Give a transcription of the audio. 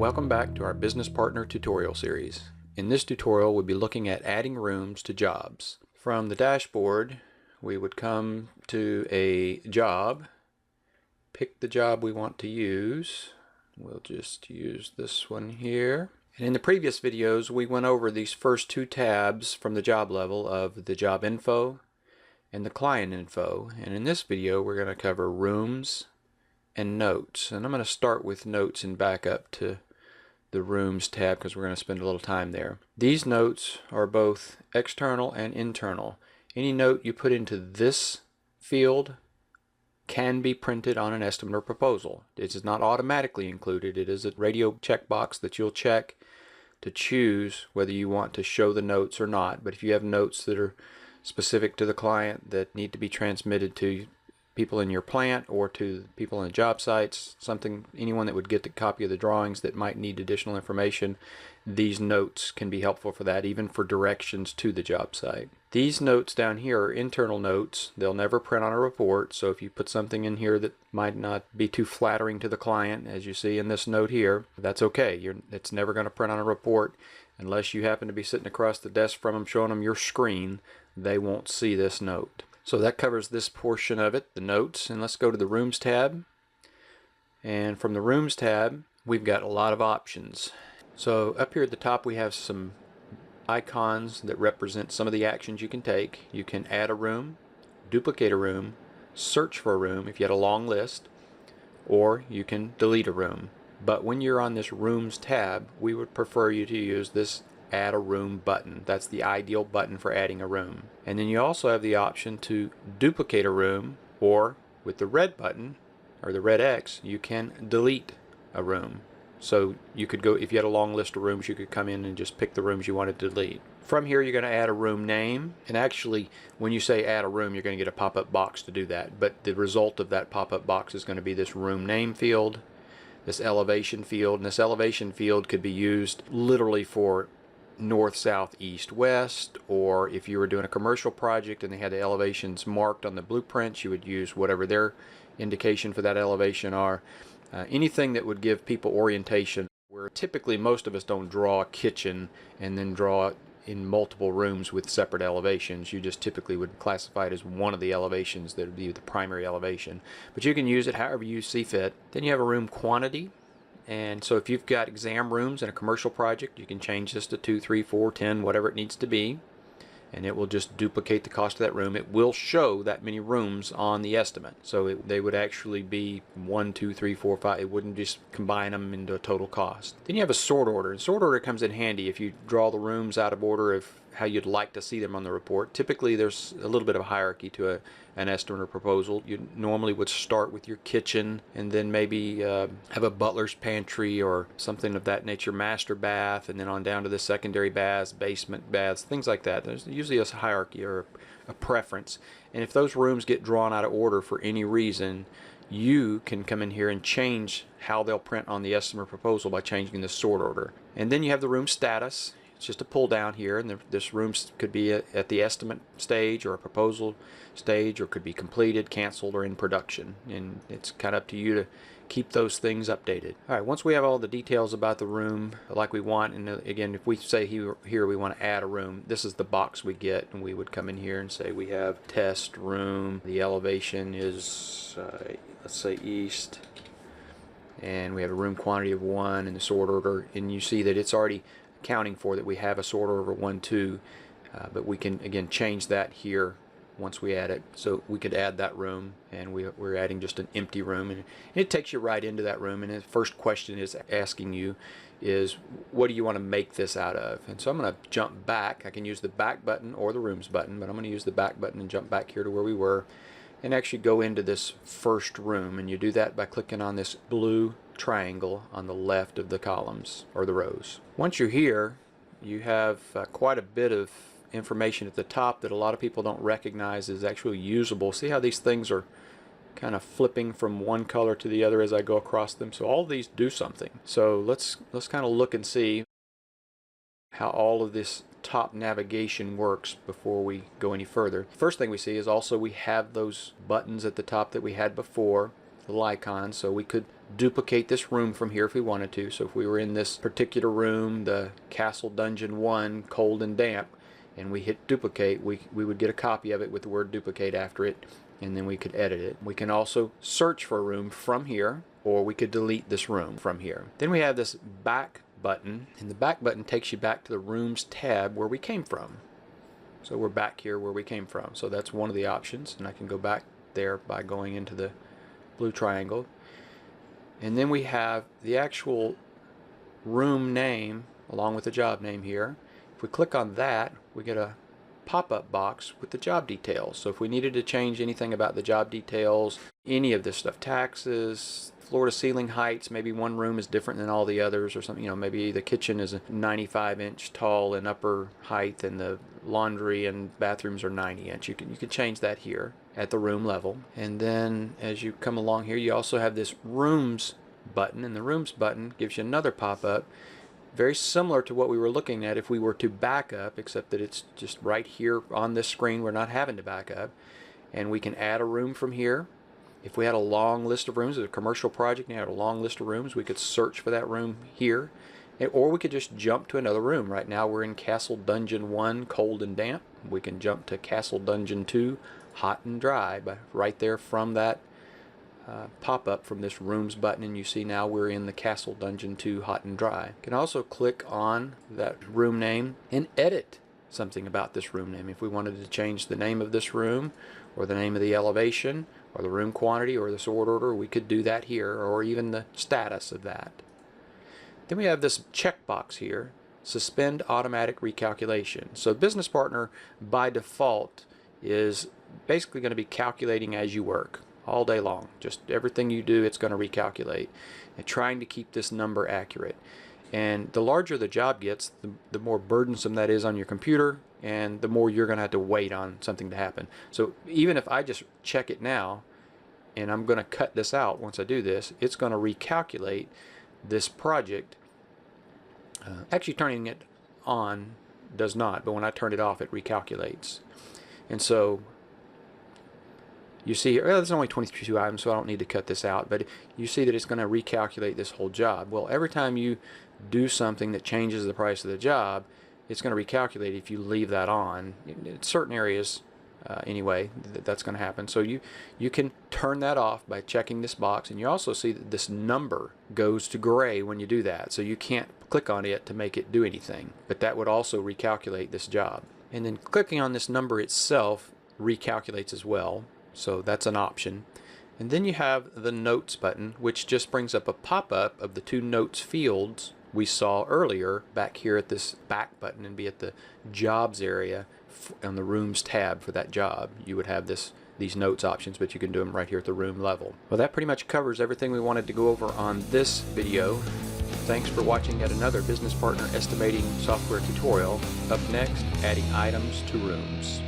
Welcome back to our Business Partner tutorial series. In this tutorial we'll be looking at adding rooms to jobs. From the dashboard we would come to a job, pick the job we want to use. We'll just use this one here. And in the previous videos we went over these first two tabs from the job level of the job info and the client info. And in this video we're going to cover rooms and notes. And I'm going to start with notes and back up to the rooms tab because we're going to spend a little time there. These notes are both external and internal. Any note you put into this field can be printed on an estimate or proposal. It is not automatically included. It is a radio checkbox that you'll check to choose whether you want to show the notes or not. But if you have notes that are specific to the client that need to be transmitted to people in your plant or to people on the job sites, anyone that would get the copy of the drawings that might need additional information, these notes can be helpful for that, even for directions to the job site. These notes down here are internal notes. They'll never print on a report, so if you put something in here that might not be too flattering to the client, as you see in this note here, that's okay. It's never going to print on a report unless you happen to be sitting across the desk from them showing them your screen. They won't see this note. So that covers this portion of it, the notes. And let's go to the Rooms tab. And from the Rooms tab, we've got a lot of options. So up here at the top we have some icons that represent some of the actions you can take. You can add a room, duplicate a room, search for a room if you had a long list, or you can delete a room. But when you're on this Rooms tab, we would prefer you to use this Add a Room button. That's the ideal button for adding a room. And then you also have the option to duplicate a room, or with the red button or the red X you can delete a room. So you could go, if you had a long list of rooms, you could come in and just pick the rooms you wanted to delete. From here you're going to add a room name, and actually when you say add a room you're going to get a pop-up box to do that, but the result of that pop-up box is going to be this room name field, this elevation field, and this elevation field could be used literally for north, south, east, west, or if you were doing a commercial project and they had the elevations marked on the blueprints, you would use whatever their indication for that elevation are. Anything that would give people orientation, where typically most of us don't draw a kitchen and then draw it in multiple rooms with separate elevations. You just typically would classify it as one of the elevations that would be the primary elevation. But you can use it however you see fit. Then you have a room quantity. And so if you've got exam rooms in a commercial project, you can change this to 2, 3, 4, 10, whatever it needs to be. And it will just duplicate the cost of that room. It will show that many rooms on the estimate. So they would actually be 1, 2, 3, 4, 5. It wouldn't just combine them into a total cost. Then you have a sort order. And sort order comes in handy if you draw the rooms out of order of how you'd like to see them on the report. Typically there's a little bit of a hierarchy to an estimate or proposal. You normally would start with your kitchen and then maybe have a butler's pantry or something of that nature, master bath, and then on down to the secondary baths, basement baths, things like that. There's usually a hierarchy or a preference. And if those rooms get drawn out of order for any reason, you can come in here and change how they'll print on the estimate or proposal by changing the sort order. And then you have the room status. It's just a pull down here, and this room could be at the estimate stage or a proposal stage, or could be completed, canceled, or in production. And it's kind of up to you to keep those things updated. Alright, once we have all the details about the room like we want, and again, if we say here we want to add a room, this is the box we get, and we would come in here and say we have test room, the elevation is let's say east, and we have a room quantity of 1 and the sort order, and you see that it's already accounting for that we have a sort order 1, 2, but we can again change that here once we add it. So we could add that room, and we're adding just an empty room, and it takes you right into that room. And the first question is asking you is, what do you want to make this out of? And so I'm going to jump back. I can use the back button or the rooms button, but I'm going to use the back button and jump back here to where we were and actually go into this first room. And you do that by clicking on this blue triangle on the left of the columns or the rows. Once you're here, you have quite a bit of information at the top that a lot of people don't recognize is actually usable. See how these things are kind of flipping from one color to the other as I go across them? So all of these do something. So let's kind of look and see how all of this top navigation works before we go any further. First thing we see is also we have those buttons at the top that we had before, little icons, so we could duplicate this room from here if we wanted to. So if we were in this particular room, the Castle Dungeon 1, cold and damp, and we hit duplicate, we would get a copy of it with the word duplicate after it, and then we could edit it. We can also search for a room from here, or we could delete this room from here. Then we have this back button, and the back button takes you back to the Rooms tab where we came from. So we're back here where we came from. So that's one of the options, and I can go back there by going into the blue triangle. And then we have the actual room name along with the job name here. If we click on that, we get a pop-up box with the job details. So if we needed to change anything about the job details, any of this stuff, taxes, floor to ceiling heights, maybe one room is different than all the others or something, maybe the kitchen is a 95-inch tall in upper height and the laundry and bathrooms are 90-inch. You can change that here at the room level. And then as you come along here, you also have this Rooms button, and the Rooms button gives you another pop-up very similar to what we were looking at if we were to back up, except that it's just right here on this screen. We're not having to back up, and we can add a room from here. If we had a long list of rooms, it's a commercial project and had a long list of rooms, we could search for that room here, or we could just jump to another room. Right now we're in Castle Dungeon 1, cold and damp. We can jump to Castle Dungeon 2, hot and dry, but right there from that pop-up from this Rooms button, and you see now we're in the Castle Dungeon 2 hot and dry. You can also click on that room name and edit something about this room name. If we wanted to change the name of this room, or the name of the elevation, or the room quantity, or the sort order, we could do that here, or even the status of that. Then we have this checkbox here, suspend automatic recalculation. So Business Partner by default is basically going to be calculating as you work all day long. Just everything you do, it's going to recalculate, and trying to keep this number accurate. And the larger the job gets, the more burdensome that is on your computer, and the more you're going to have to wait on something to happen. So even if I just check it now, and I'm going to cut this out once I do this, it's going to recalculate this project. Actually turning it on does not, but when I turn it off, it recalculates. And so you see here, there's only 22 items, so I don't need to cut this out, but you see that it's going to recalculate this whole job. Well, every time you do something that changes the price of the job, it's going to recalculate if you leave that on. In certain areas, anyway, that's going to happen. So you can turn that off by checking this box, and you also see that this number goes to gray when you do that. So you can't click on it to make it do anything, but that would also recalculate this job. And then clicking on this number itself recalculates as well. So that's an option. And then you have the Notes button, which just brings up a pop-up of the two Notes fields we saw earlier back here at this back button, and be at the Jobs area on the Rooms tab for that job. You would have these Notes options, but you can do them right here at the room level. Well, that pretty much covers everything we wanted to go over on this video. Thanks for watching yet another Business Partner Estimating software tutorial. Up next, adding items to rooms.